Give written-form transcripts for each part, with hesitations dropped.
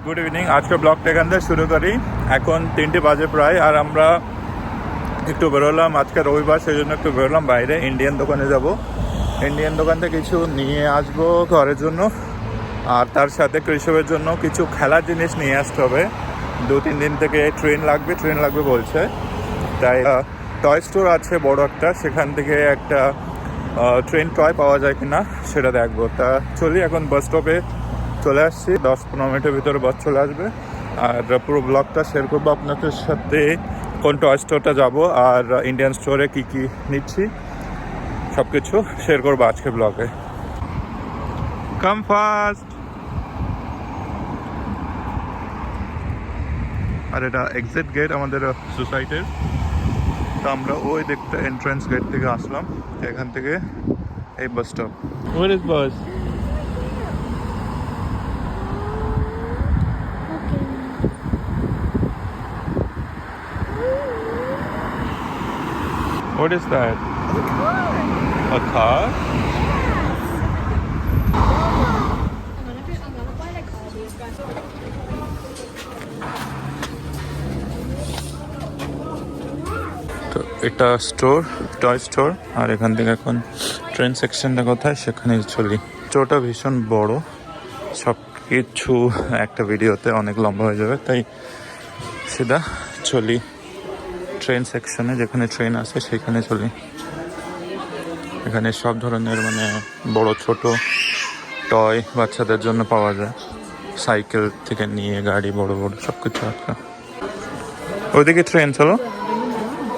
Good evening. আজকে ব্লগটা এখান থেকে শুরু করি। এখন 3টে বাজে প্রায়, আর আমরা একটু বেরোলাম। আজকে রবিবার, সেই জন্য একটু বেরোলাম বাইরে। ইন্ডিয়ান দোকানে যাব। ইন্ডিয়ান দোকান থেকে কিছু নিয়ে আসবো ঘরের জন্য, আর তার সাথে কৃষকের জন্য কিছু খেলার জিনিস নিয়ে আসতে হবে। 2-3 দিন থেকে ট্রেন লাগবে বলছে। তাই টয় স্টোর আছে বড় একটা, সেখান থেকে একটা ট্রেন টয় পাওয়া যায় কিনা সেটা দেখবো। তা চলি, এখন বাস স্টপে চলে আসছি। 10-15 মিনিটের ভিতরে বাস চলে আসবে। আর পুরো ব্লগটা শেয়ার করবো আপনাদের সাথে, কোন টয় স্টোরটা যাবো আর ইন্ডিয়ান স্টোরে কি কি নিচ্ছি সব কিছু শেয়ার করবো আজকে ব্লগে। কাম ফাস্ট। আর এটা এক্সিট গেট আমাদের সোসাইটির। তো আমরা ওই দেখতে এন্ট্রান্স গেট থেকে আসলাম, এখান থেকে এই bus stop. Where is bus? What is that? A car? তো এটা স্টোর, টয় স্টোর। আর এখান থেকে এখন ট্রেন সেকশনটা কোথায় সেখানে চলি। স্টোরটা ভীষণ বড়, সব কিছু একটা ভিডিওতে অনেক লম্বা হয়ে যাবে, তাই সিধা চলি ট্রেন সেকশনে, যেখানে ট্রেন আছে সেখানে চলি। এখানে সব ধরনের মানে বড় ছোট টয় বাচ্চাদের জন্য পাওয়া যায়, সাইকেল থেকে নিয়ে গাড়ি, বড় বড় সব কিছু আছে। ওইদিকে ট্রেন, চলো।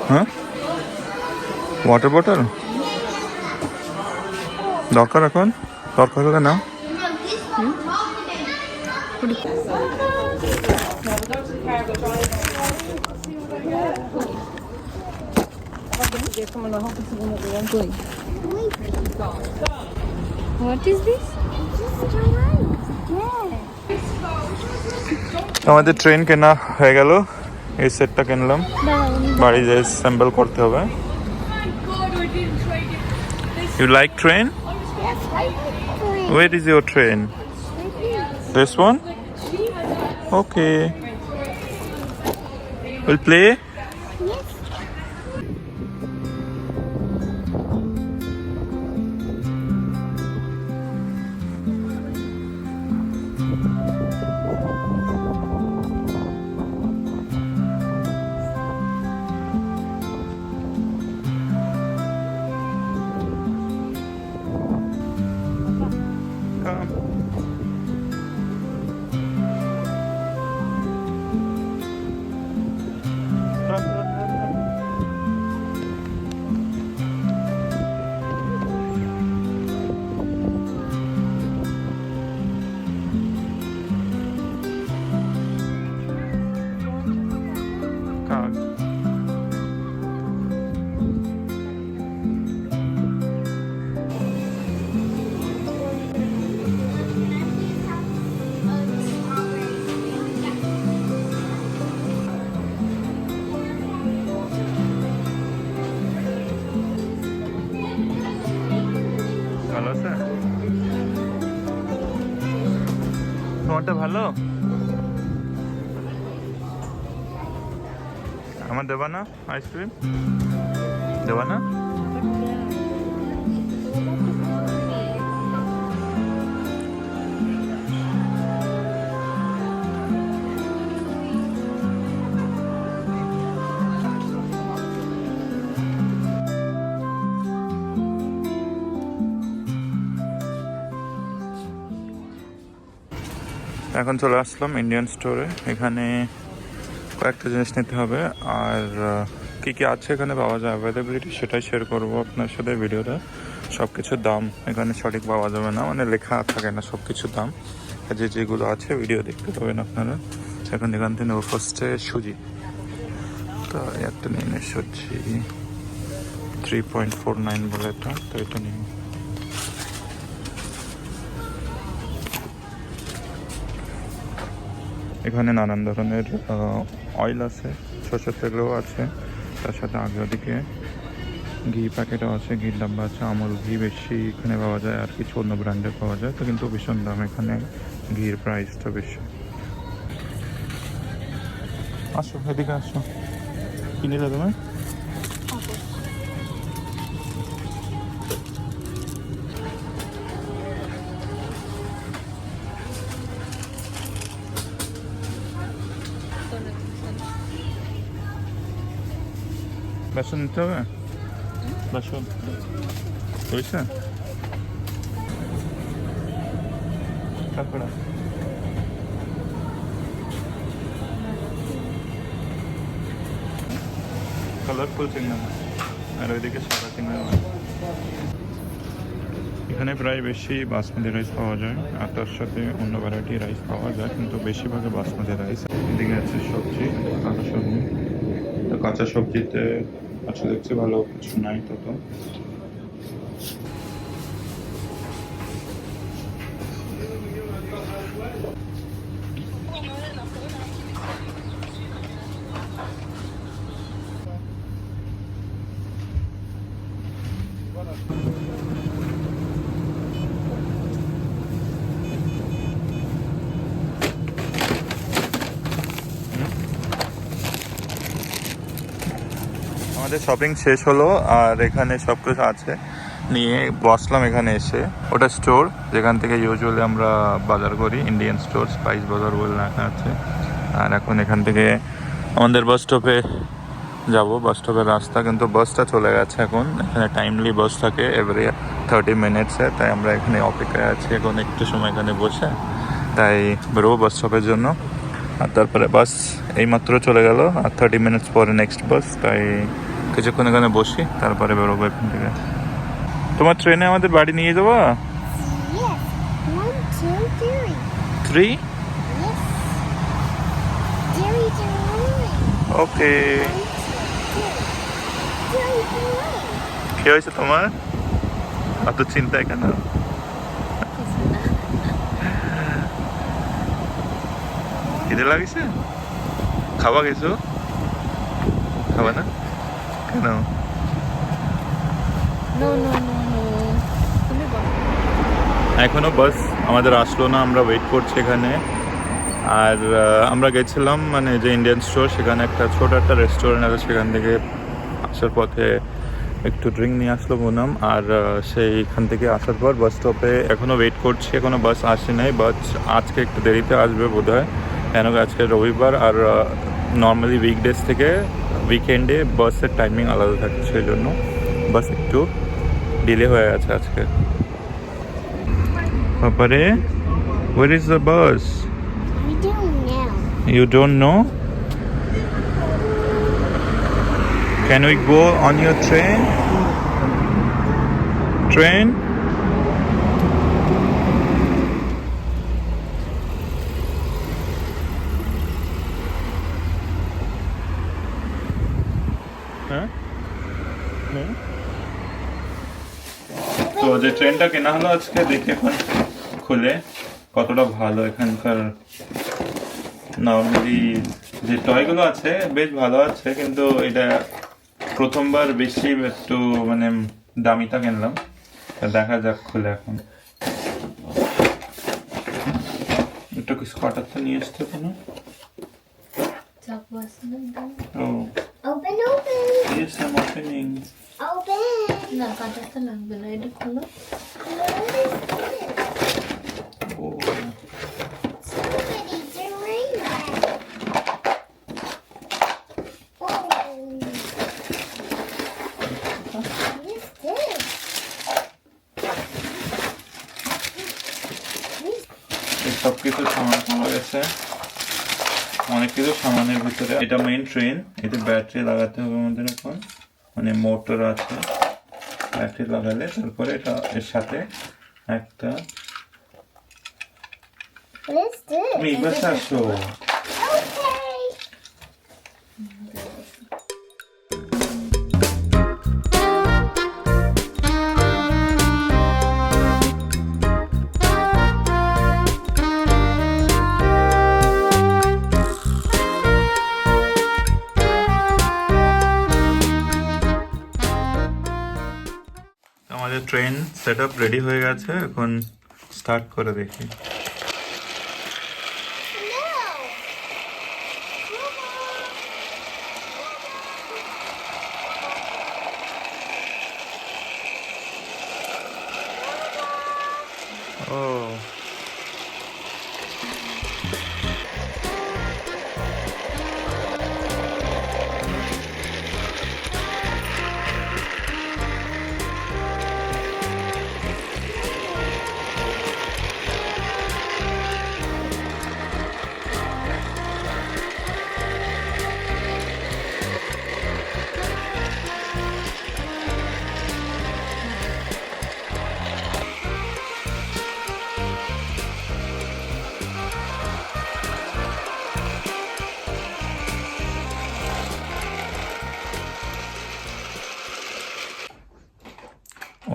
হ্যাঁ, ওয়াটার বটল দরকার, এখন দরকার হলে না। What is this? আমাদের ট্রেন কেনা হয়ে গেল। এই সেটটা কিনলাম, বাড়ি যে অ্যাসেম্বল করতে হবে। You like train? Yes, I like Where is your train? This one? Okay. We'll play? Yes. ভালো আছে? তোমারটা ভালো? আমার দেবা না আইসক্রিম? দেবা না? এখন চলে আসলাম ইন্ডিয়ান স্টোরে। এখানে কয়েকটা জিনিস নিতে হবে, আর কী কী আছে এখানে পাওয়া যায়, অ্যাভেলেবিলিটি, সেটাই শেয়ার করবো আপনার সাথে ভিডিওটা। সব কিছুর দাম এখানে সঠিক পাওয়া যাবে না, মানে লেখা থাকে না সব কিছুর দাম। যেগুলো আছে ভিডিও দেখতে পাবেন আপনারা। এখন এখান থেকে নেবো ফার্স্টে সুজি। তো একটা নিয়ে নিয়ে সুজি 3.49 বলে এটা, তো এটা নিয়ে। এখানে নানান ধরনের অয়েল আছে, সরষের তেলও আছে, তার সাথে আগে ওদিকে ঘি প্যাকেটও আছে, ঘির ডাব্বা আছে। আমুল ঘি বেশি এখানে পাওয়া যায়, আর কিছু অন্য ব্র্যান্ডের পাওয়া যায়, তো কিন্তু ভীষণ দাম এখানে, ঘির প্রাইসটা বেশি। আসো এদিকে আসো, কি নিলে তুমি? বেসন নিতে হবে, বেসন হয়েছে তারপরে কালারফুল চিংড়ি মাছ আর ওইদিকে সাদা চিংড়ি মাছ। এখানে প্রায় বেশি বাসমতি রাইস পাওয়া যায় আর তার সাথে অন্য ভ্যারাইটি রাইস পাওয়া যায়, কিন্তু বেশিরভাগে বাসমতি রাইস। এদিকে আছে সবজি, কাঁচা সবজি। তো কাঁচা সবজিতে আচ্ছা দেখছি ভালো কিছু নাই তত। আমাদের শপিং শেষ হলো আর এখানে সব কিছু আছে নিয়ে বসলাম এখানে এসে। ওটা স্টোর যেখান থেকে ইউজুয়ালি আমরা বাজার করি, ইন্ডিয়ান স্টোর, স্পাইস বাজার বলে লেখা আছে। আর এখন এখান থেকে আমাদের বাস স্টপে যাব, বাস স্টপের রাস্তা, কিন্তু বাসটা চলে গেছে এখন। এখানে টাইমলি বাস থাকে এভরি 30 মিনিটসে, তাই আমরা এখানে অপেক্ষায় আছি এখন একটু সময় এখানে বসে, তাই বেরোবো বাস স্টপের জন্য। আর তারপরে বাস এইমাত্র চলে গেল আর 30 মিনিটস পরে নেক্সট বাস, তাই কিছুক্ষণ এখানে বসি তারপরে বেরোবো এখান থেকে। তোমার ট্রেনে আমাদের বাড়ি নিয়ে যাবো? Yes. 1, 2, 3. 3? Yes. Dairy to line. Okay. 1, 2, 3. Dairy to line. কি হয়েছে তোমার, অত চিন্তায় কেন? খিদে লাগিছে? খাওয়া কিছু খাবা না কেন? নো নো নো নো, তুমি বলো। এখনো বাস আমাদের আসলো না, আমরা ওয়েট করছি এখানে। আর আমরা গেছিলাম মানে যে ইন্ডিয়ান স্টোর, সেখানে একটা ছোট একটা রেস্টুরেন্ট আছে, সেখান থেকে আসার পথে একটু ড্রিঙ্ক নিয়ে আসলো বোনাম। আর সেইখান থেকে আসার পর বাস স্টপে এখনও ওয়েট করছি, এখনও বাস আসে নাই। বাস আজকে একটু দেরিতে আসবে বোধ হয়, কেন আজকে রবিবার আর নর্মালি উইকডেজ থেকে উইকেন্ডে বাসের টাইমিং আলাদা থাকে, সেই জন্য বাস একটু ডিলে হয়ে গেছে আজকে। তারপরে where is the bus? We don't know. You don't know? Can we go on your train? Train? হ্যাঁ হ্যাঁ। তো যে ট্রেনটা কেনা হলো আজকে, দেখি এখন খুলে কতটা ভালো। এখানকার নর্মালি যে টয়গুলো আছে বেশ ভালো আছে, কিন্তু এটা প্রথমবার বেশি একটু মানে দামিটা কিনলাম। দেখা যাক খুলে এখন। একটু কিছু কাটার তো নিয়ে আসতে কোনো। চাকু আছে না? ও Open, open. yes, I'm opening. Open. না, কাটাতে লাগবে না, এটা খোলো। ও Somebody's a rainbow. Oh. What is this? এই সব কিছু সামান পাওয়া গেছে, অনেক কিছু সামানের ভিতরে। এটা মেইন ট্রেন, এতে ব্যাটারি লাগাতে হবে আমাদের এখন, মানে মোটর আছে, ব্যাটারি লাগালে তারপরে এটা এর সাথে একটা। What is this? তুমি এই পাশে আসো। Okay. আমাদের ট্রেন সেট আপ রেডি হয়ে গেছে, এখন স্টার্ট করে দেখি। No. Come on. ও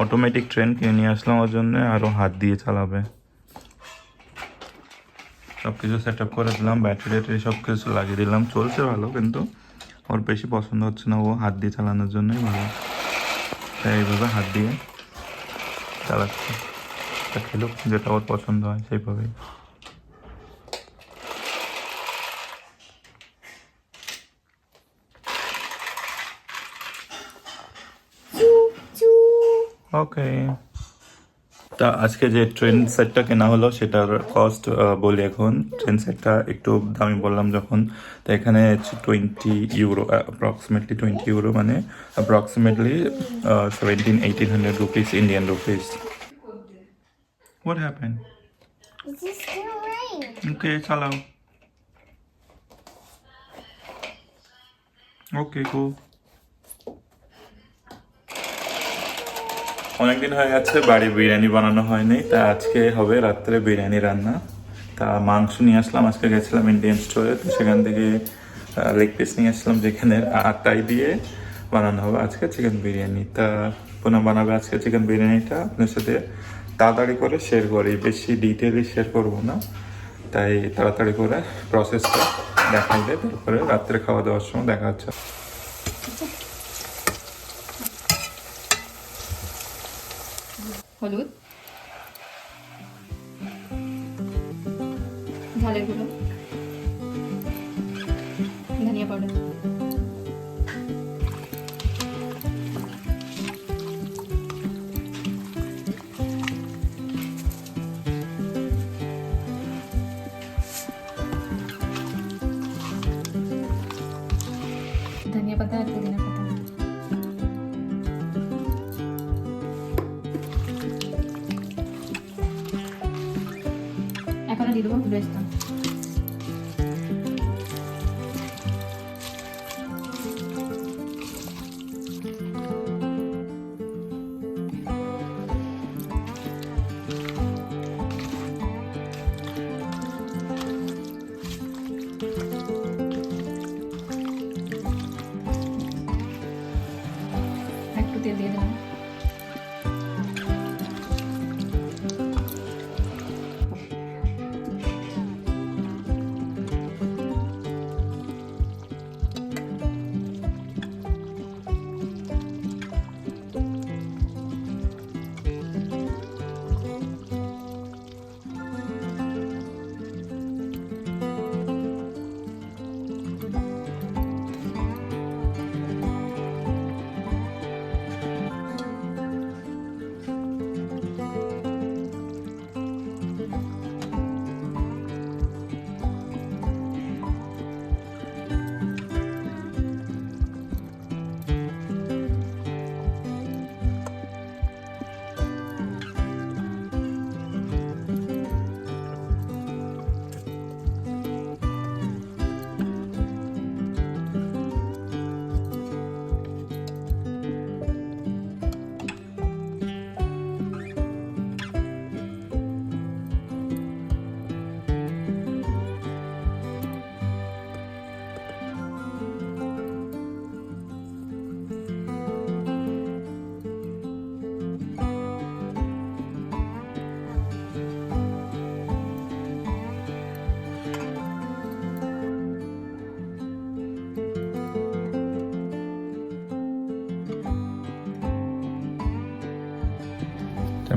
অটোমেটিক ট্রেন কিনে নিয়ে আসলাম ওর জন্য, আরও হাত দিয়ে চালাবে। সব কিছু সেট আপ করে দিলাম, ব্যাটারি ট্যাটারি সব কিছু লাগিয়ে দিলাম, চলছে ভালো, কিন্তু ওর বেশি পছন্দ হচ্ছে না, ও হাত দিয়ে চালানোর জন্যই ভালো, তাই এইভাবে হাত দিয়ে চালাচ্ছে। তা খেলুক, যেটা ওর পছন্দ হয় সেইভাবেই। ওকে, তা আজকে যে ট্রেন সেটটা কেনা হলো সেটার কস্ট বলি। এখন ট্রেন সেটটা একটু দামি বললাম যখন, তো এখানে 20 ইউরো, অ্যাপ্রক্সিমেটলি 20 ইউরো, মানে approximately 1700-1800 rupees, Indian rupees. What happen? Is this still rain? ওকে, চালাও। ওকে, কুল। অনেকদিন হয়ে গেছে বাড়ি বিরিয়ানি বানানো হয়নি, তা আজকে হবে রাত্রে বিরিয়ানি রান্না। তা মাংস নিয়ে আসলাম, আজকে গেছিলাম ইন্ডিয়ান স্টোরে, তো সেখান থেকে লেগ পিস নিয়ে আসলাম, যেখানে আটাই দিয়ে বানানো হবে আজকে চিকেন বিরিয়ানি। তা পুনঃ বানাবে আজকে চিকেন বিরিয়ানিটা, আপনার সাথে তাড়াতাড়ি করে শেয়ার করি, বেশি ডিটেইলি শেয়ার করবো না, তাই তাড়াতাড়ি করে প্রসেসটা দেখাই দেয়, তারপরে রাত্রে খাওয়া দাওয়ার সময় দেখা হচ্ছে। হলুদ, ঝালের গুঁড়ো, ধনিয়া পাউডার, ধনিয়া পাতা আর পুদিনা পাতা। এখনো দিয়ে দেবো বেরেস্তা। একটু তেল দিয়ে দিলাম।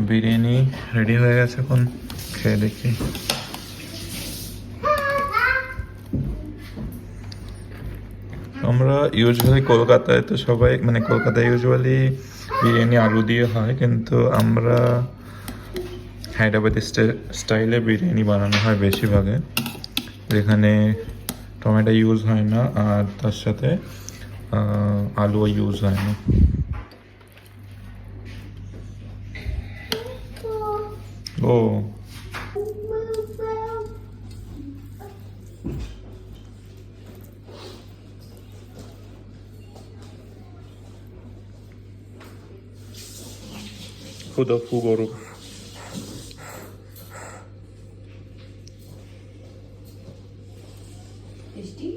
বিরিয়ানি রেডি হয়ে গেছে, এখন খেয়ে দেখি। আমরা ইউজুয়ালি কলকাতায় তো সবাই, মানে কলকাতায় ইউজুয়ালি বিরিয়ানি আলু দিয়ে হয়, কিন্তু আমরা হায়দ্রাবাদি স্টাইলে বিরিয়ানি বানানো হয় বেশিরভাগে, যেখানে টমেটো ইউজ হয় না আর তার সাথে আলুও ইউজ হয় না। ও ক্ষুদফু গরু। টেস্টি